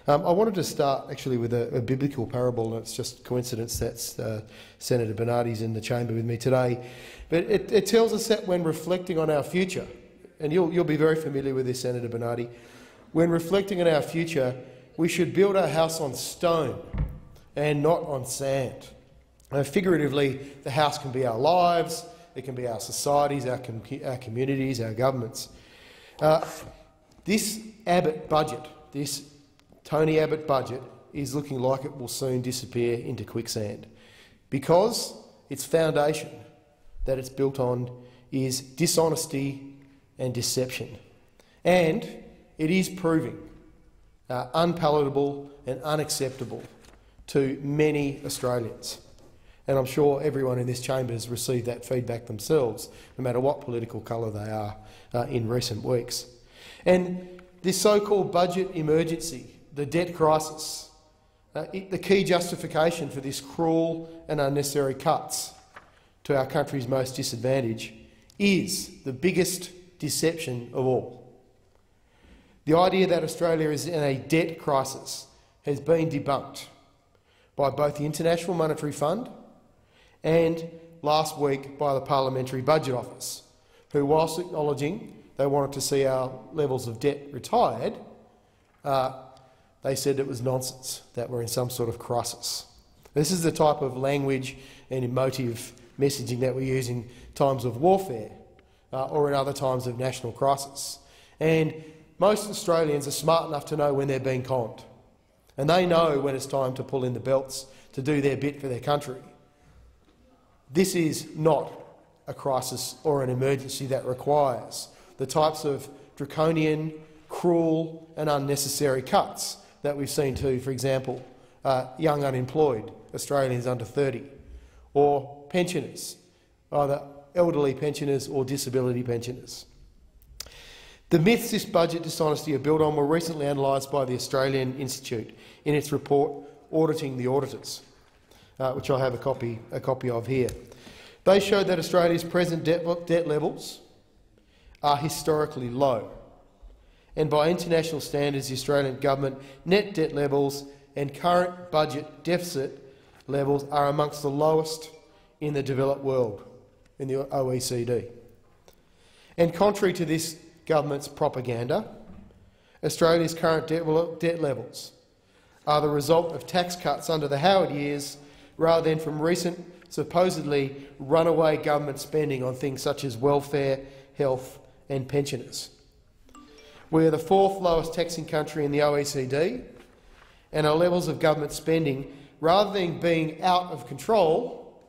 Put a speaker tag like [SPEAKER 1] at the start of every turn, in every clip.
[SPEAKER 1] I wanted to start actually with a biblical parable, and it's just coincidence that Senator Bernardi's in the chamber with me today. But it tells us that when reflecting on our future, and you'll be very familiar with this, Senator Bernardi, when reflecting on our future, we should build our house on stone and not on sand. Figuratively, the house can be our lives, it can be our societies, our communities, our governments. This Abbott budget, this Tony Abbott budget, is looking like it will soon disappear into quicksand because its foundation that it's built on is dishonesty and deception. And it is proving unpalatable and unacceptable to many Australians. And I'm sure everyone in this chamber has received that feedback themselves, no matter what political colour they are in recent weeks. And this so-called budget emergency, the debt crisis, the key justification for this cruel and unnecessary cuts to our country's most disadvantaged is the biggest deception of all. The idea that Australia is in a debt crisis has been debunked by both the International Monetary Fund and last week by the Parliamentary Budget Office, who, whilst acknowledging they wanted to see our levels of debt retired, they said it was nonsense, that we're in some sort of crisis. This is the type of language and emotive messaging that we use in times of warfare or in other times of national crisis. And most Australians are smart enough to know when they're being conned, and they know when it's time to pull in the belts to do their bit for their country. This is not a crisis or an emergency that requires the types of draconian, cruel and unnecessary cuts that we've seen to, for example, young unemployed Australians under 30, or pensioners, either elderly pensioners or disability pensioners. The myths this budget dishonesty are built on were recently analysed by the Australian Institute in its report Auditing the Auditors, which I have a copy of here. They showed that Australia's present debt levels are historically low, and by international standards the Australian government net debt levels and current budget deficit levels are amongst the lowest in the developed world, in the OECD. And contrary to this government's propaganda, Australia's current debt levels are the result of tax cuts under the Howard years rather than from recent supposedly runaway government spending on things such as welfare, health and pensioners. We are the fourth lowest taxing country in the OECD, and our levels of government spending, rather than being out of control,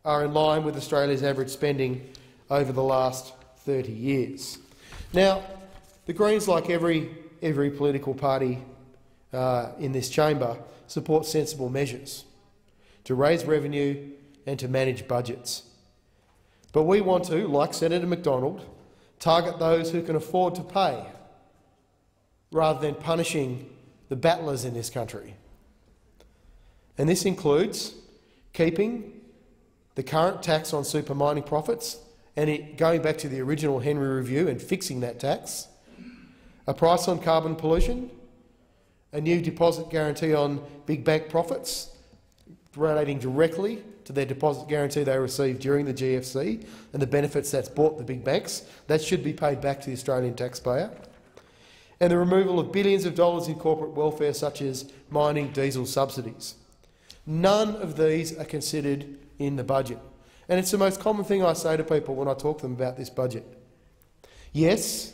[SPEAKER 1] are in line with Australia's average spending over the last 30 years. Now, the Greens, like every political party in this chamber, support sensible measures to raise revenue and to manage budgets. But we want to, like Senator McDonald, target those who can afford to pay, rather than punishing the battlers in this country. And this includes keeping the current tax on super mining profits and going back to the original Henry Review and fixing that tax, a price on carbon pollution, a new deposit guarantee on big bank profits relating directly to their deposit guarantee they received during the GFC and the benefits that's brought the big banks. That should be paid back to the Australian taxpayer. And the removal of billions of dollars in corporate welfare such as mining diesel subsidies. None of these are considered in the budget. And it's the most common thing I say to people when I talk to them about this budget. Yes,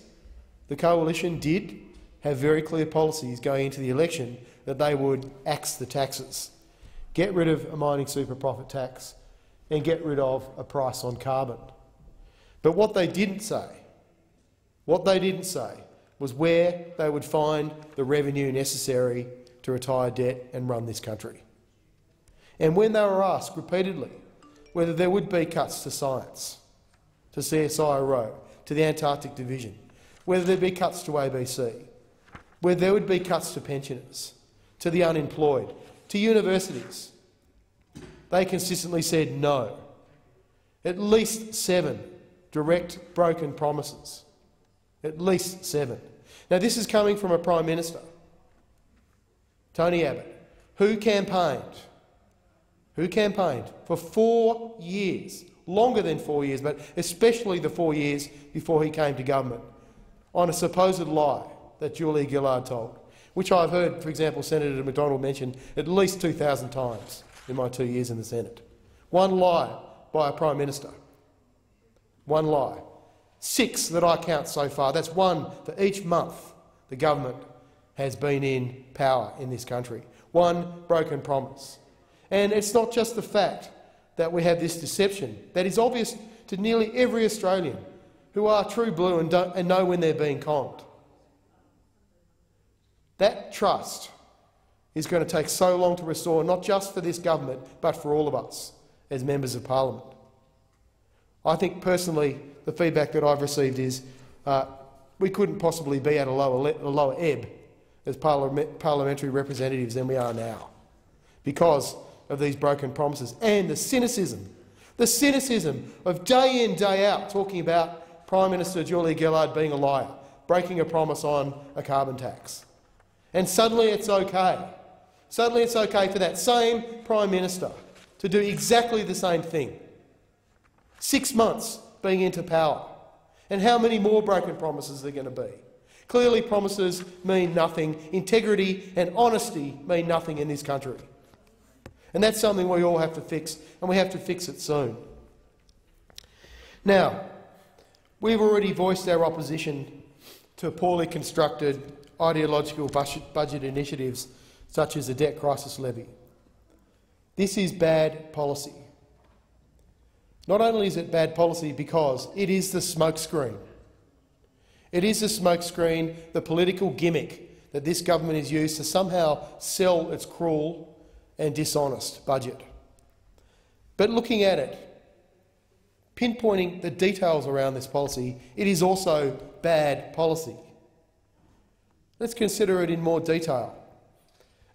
[SPEAKER 1] the coalition did have very clear policies going into the election that they would axe the taxes, get rid of a mining super profit tax and get rid of a price on carbon. But what they didn't say was where they would find the revenue necessary to retire debt and run this country. And when they were asked repeatedly whether there would be cuts to science, to CSIRO, to the Antarctic Division, whether there would be cuts to ABC, whether there would be cuts to pensioners, to the unemployed, to universities, they consistently said no. At least 7 direct broken promises. At least 7. Now, this is coming from a Prime Minister Tony Abbott, who campaigned for 4 years, longer than 4 years, but especially the 4 years before he came to government, on a supposed lie that Julia Gillard told, which I've heard, for example, Senator McDonald mention at least 2,000 times in my 2 years in the Senate. One lie by a Prime Minister. One lie. 6 that I count so far. That's one for each month the government has been in power in this country. One broken promise. And it's not just the fact that we have this deception that is obvious to nearly every Australian who are true blue and know when they're being conned. That trust is going to take so long to restore, not just for this government, but for all of us as members of parliament. I think personally the feedback that I've received is we couldn't possibly be at a lower ebb as parliamentary representatives than we are now because of these broken promises and the cynicism of day in, day out talking about Prime Minister Julia Gillard being a liar, breaking a promise on a carbon tax. And suddenly it's okay. Suddenly it's okay for that same Prime Minister to do exactly the same thing. 6 months being into power. And how many more broken promises are there going to be? Clearly promises mean nothing. Integrity and honesty mean nothing in this country. And that's something we all have to fix, and we have to fix it soon. Now, we've already voiced our opposition to poorly constructed ideological budget initiatives such as the debt crisis levy. This is bad policy. Not only is it bad policy because it is the smokescreen. It is the smokescreen, the political gimmick that this government has used to somehow sell its cruel and dishonest budget. But looking at it, pinpointing the details around this policy, it is also bad policy. Let's consider it in more detail.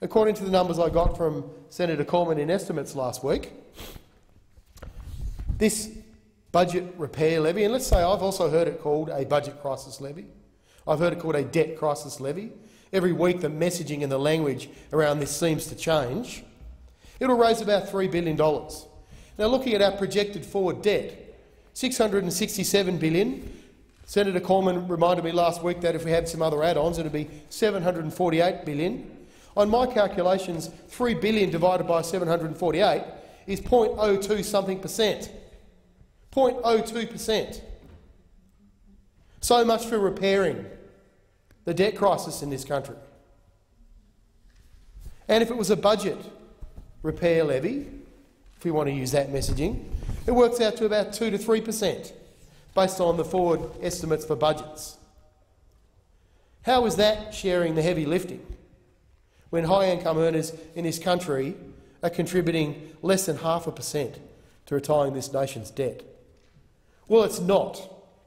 [SPEAKER 1] According to the numbers I got from Senator Cormann in estimates last week, this budget repair levy, and let's say I've also heard it called a budget crisis levy, I've heard it called a debt crisis levy. Every week the messaging and the language around this seems to change. It'll raise about $3 billion. Now, looking at our projected forward debt, $667 billion. Senator Cormann reminded me last week that if we had some other add-ons, it would be $748 billion. On my calculations, $3 billion divided by 748 is 0.02 something percent. 0.02%. So much for repairing the debt crisis in this country. And if it was a budget repair levy, if we want to use that messaging, it works out to about 2 to 3% based on the forward estimates for budgets. How is that sharing the heavy lifting when high-income earners in this country are contributing less than 0.5% to retiring this nation's debt? Well, it's not.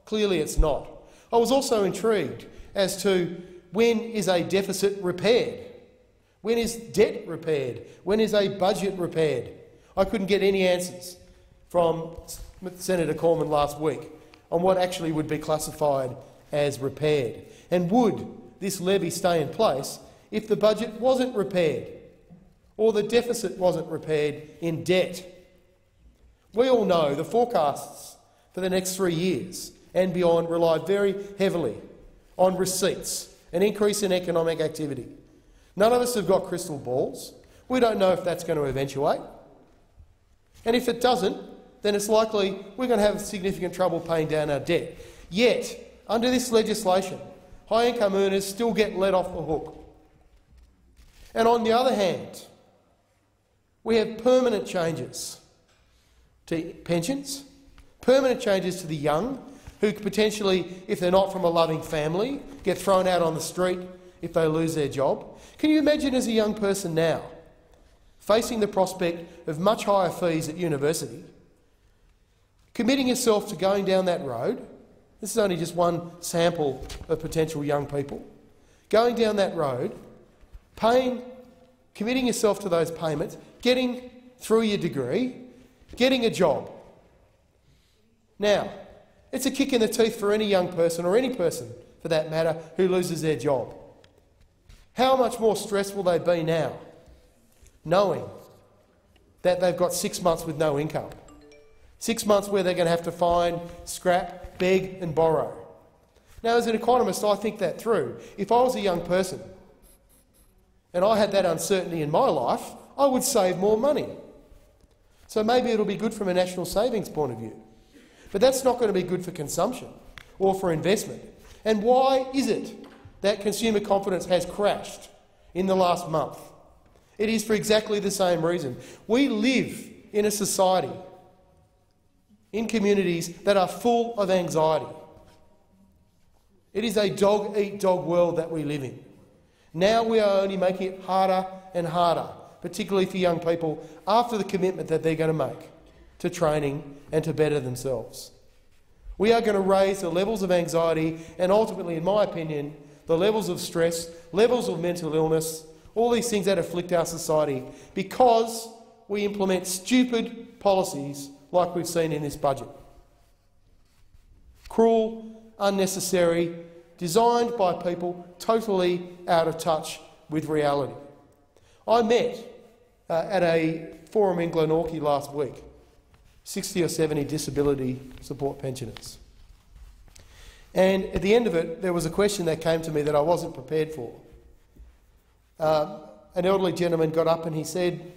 [SPEAKER 1] Clearly it's not. I was also intrigued as to when is a deficit repaired? When is debt repaired? When is a budget repaired? I couldn't get any answers from Senator Cormann last week on what actually would be classified as repaired. And would this levy stay in place if the budget wasn't repaired or the deficit wasn't repaired in debt? We all know the forecasts for the next 3 years and beyond rely very heavily on receipts, an increase in economic activity. None of us have got crystal balls. We don't know if that's going to eventuate. And if it doesn't, then it's likely we're going to have significant trouble paying down our debt. Yet, under this legislation, high-income earners still get let off the hook. And on the other hand, we have permanent changes to pensions, permanent changes to the young, who could potentially, if they're not from a loving family, get thrown out on the street if they lose their job. Can you imagine as a young person now, facing the prospect of much higher fees at university, committing yourself to going down that road? This is only just one sample of potential young people. Going down that road, committing yourself to those payments, getting through your degree, getting a job. Now, it's a kick in the teeth for any young person, or any person for that matter, who loses their job. How much more stressed will they be now, knowing that they've got 6 months with no income? 6 months where they're going to have to find, scrap, beg and borrow. Now, as an economist, I think that through. If I was a young person and I had that uncertainty in my life, I would save more money. So maybe it'll be good from a national savings point of view. But that's not going to be good for consumption or for investment. And why is it that consumer confidence has crashed in the last month? It is for exactly the same reason. We live in a society, in communities that are full of anxiety. It is a dog-eat-dog world that we live in. Now we are only making it harder and harder, particularly for young people, after the commitment that they're going to make to training and to better themselves. We are going to raise the levels of anxiety and ultimately, in my opinion, the levels of stress, levels of mental illness, all these things that afflict our society because we implement stupid policies like we've seen in this budget. Cruel, unnecessary, designed by people totally out of touch with reality. I met at a forum in Glenorchy last week 60 or 70 disability support pensioners. And at the end of it, there was a question that came to me that I wasn't prepared for. An elderly gentleman got up and he said,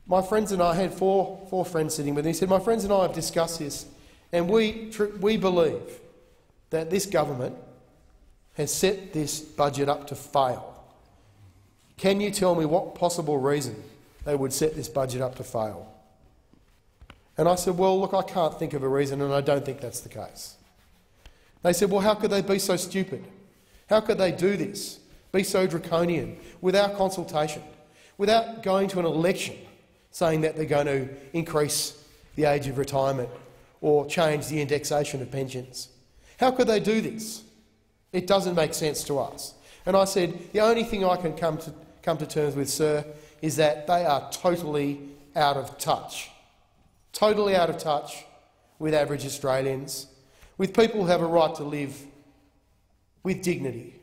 [SPEAKER 1] my friends and I had four friends sitting with me. He said, my friends and I have discussed this and we believe that this government has set this budget up to fail. Can you tell me what possible reason they would set this budget up to fail? And I said, well, look, I can't think of a reason and I don't think that's the case. They said, well, how could they be so stupid? How could they do this, be so draconian, without consultation, without going to an election saying that they're going to increase the age of retirement or change the indexation of pensions? How could they do this? It doesn't make sense to us. And I said, the only thing I can come to terms with, sir, is that they are totally out of touch with average Australians, with people who have a right to live with dignity.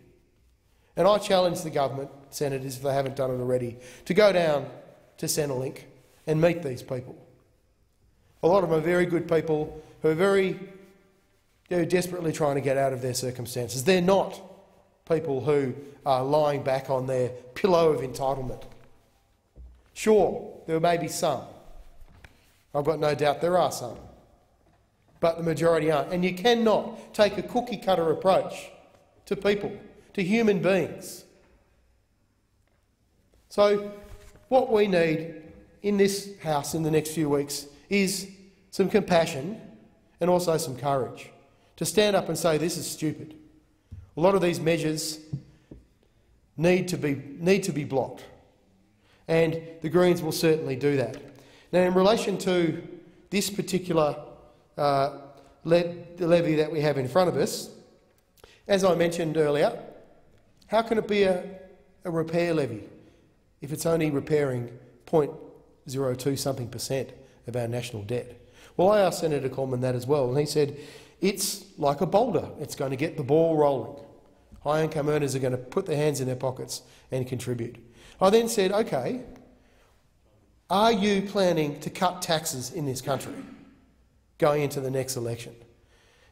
[SPEAKER 1] And I challenge the government, senators, if they haven't done it already, to go down to Centrelink and meet these people. A lot of them are very good people who are they're desperately trying to get out of their circumstances. They're not people who are lying back on their pillow of entitlement. Sure, there may be some. I've got no doubt there are some. But the majority aren't. And you cannot take a cookie-cutter approach to people, to human beings. So what we need in this House in the next few weeks is some compassion and also some courage to stand up and say this is stupid. A lot of these measures need to be blocked, and the Greens will certainly do that. Now, in relation to this particular levy that we have in front of us, as I mentioned earlier, how can it be a repair levy if it's only repairing 0.02 something percent of our national debt? Well, I asked Senator Coleman that as well, and he said it's like a boulder. It's going to get the ball rolling. High-income earners are going to put their hands in their pockets and contribute. I then said, OK, are you planning to cut taxes in this country going into the next election?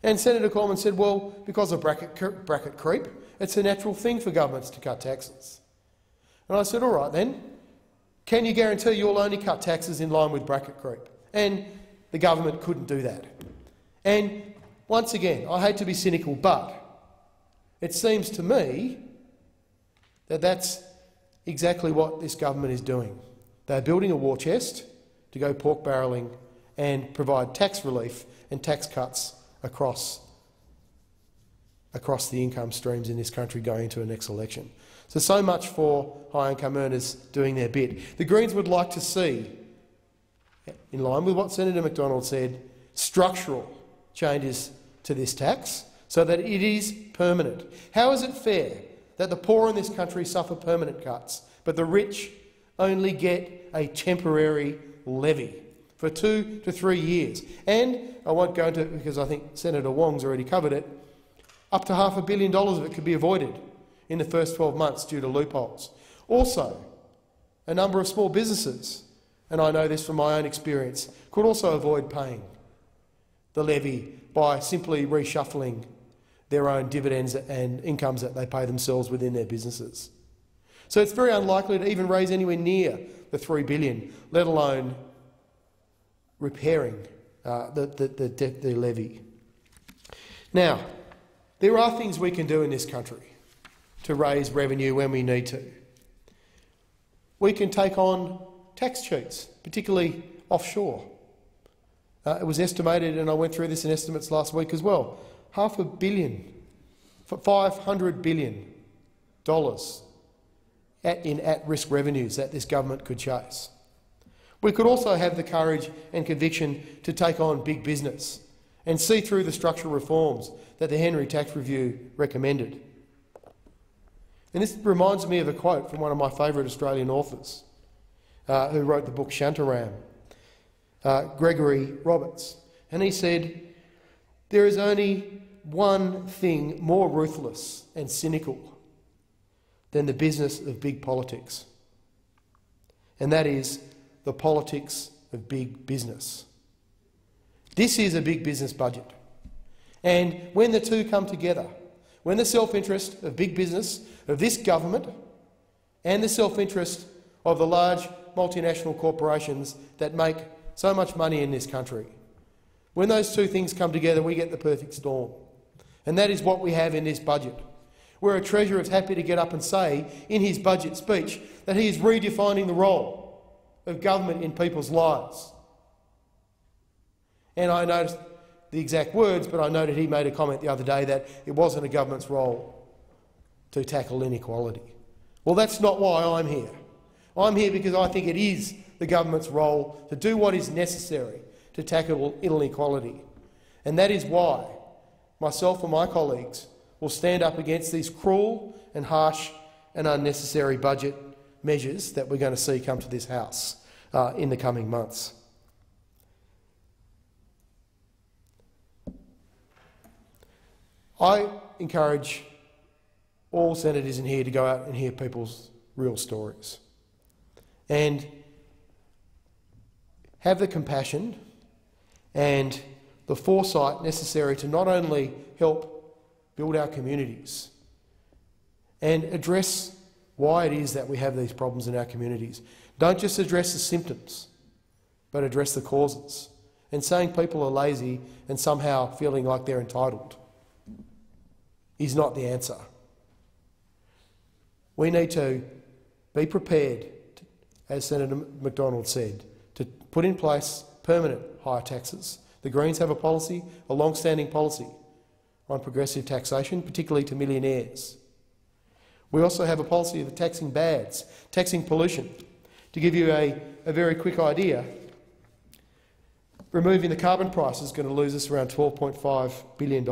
[SPEAKER 1] And Senator Coleman said, well, because of bracket creep, it's a natural thing for governments to cut taxes. And I said, all right then, can you guarantee you'll only cut taxes in line with bracket creep? And the government couldn't do that. And once again, I hate to be cynical, but it seems to me that that's exactly what this government is doing. They're building a war chest to go pork barrelling and provide tax relief and tax cuts across the income streams in this country going into the next election. So much for high-income earners doing their bit. The Greens would like to see, in line with what Senator McDonald said, structural changes to this tax so that it is permanent. How is it fair that the poor in this country suffer permanent cuts, but the rich only get a temporary levy for 2 to 3 years? And I won't go into it because I think Senator Wong's already covered it. Up to $500 million of it could be avoided in the first 12 months due to loopholes. Also, a number of small businesses, and I know this from my own experience, could also avoid paying the levy by simply reshuffling their own dividends and incomes that they pay themselves within their businesses. So it's very unlikely to even raise anywhere near the $3 billion, let alone repairing the levy. Now, there are things we can do in this country to raise revenue when we need to. We can take on tax cheats, particularly offshore. It was estimated, and I went through this in estimates last week as well, $500 billion in at-risk revenues that this government could chase. We could also have the courage and conviction to take on big business and see through the structural reforms that the Henry Tax Review recommended. And this reminds me of a quote from one of my favourite Australian authors who wrote the book Shantaram, Gregory Roberts. And he said, "There is only one thing more ruthless and cynical than the business of big politics, and that is the politics of big business." This is a big business budget. And when the two come together, when the self-interest of big business, of this government, and the self-interest of the large multinational corporations that make so much money in this country, when those two things come together, we get the perfect storm. And that is what we have in this budget, where a Treasurer is happy to get up and say in his budget speech that he is redefining the role of government in people's lives. And I noticed the exact words, but I noted he made a comment the other day that it wasn't a government's role to tackle inequality. Well, that's not why I'm here. I'm here because I think it is the government's role to do what is necessary to tackle inequality. And that is why myself and my colleagues will stand up against these cruel and harsh and unnecessary budget measures that we're going to see come to this House in the coming months. I encourage all senators in here to go out and hear people's real stories and have the compassion and the foresight necessary to not only help build our communities and address why it is that we have these problems in our communities. Don't just address the symptoms, but address the causes. And saying people are lazy and somehow feeling like they're entitled is not the answer. We need to be prepared, as Senator McDonald said, to put in place permanent higher taxes. The Greens have a policy, a long-standing policy, on progressive taxation, particularly to millionaires. We also have a policy of taxing bads, taxing pollution. To give you a very quick idea, removing the carbon price is going to lose us around $12.5 billion.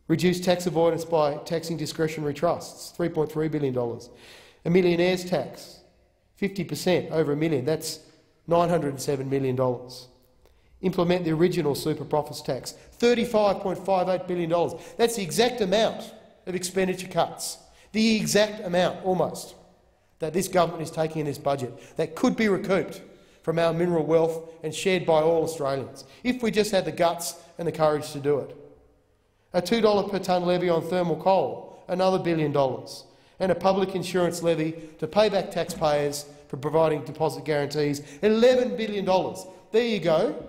[SPEAKER 1] Reduce tax avoidance by taxing discretionary trusts, $3.3 billion. A millionaire's tax, 50% over $1 million, that's $907 million. Implement the original super profits tax, $35.58 billion. That's the exact amount of expenditure cuts, the exact amount, almost, that this government is taking in this budget that could be recouped from our mineral wealth and shared by all Australians, if we just had the guts and the courage to do it. A $2 per tonne levy on thermal coal, another $1 billion, and a public insurance levy to pay back taxpayers for providing deposit guarantees, $11 billion. There you go.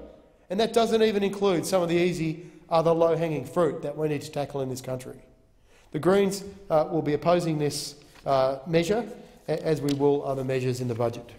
[SPEAKER 1] And that doesn't even include some of the easy other low-hanging fruit that we need to tackle in this country. The Greens will be opposing this measure, as we will other measures in the budget.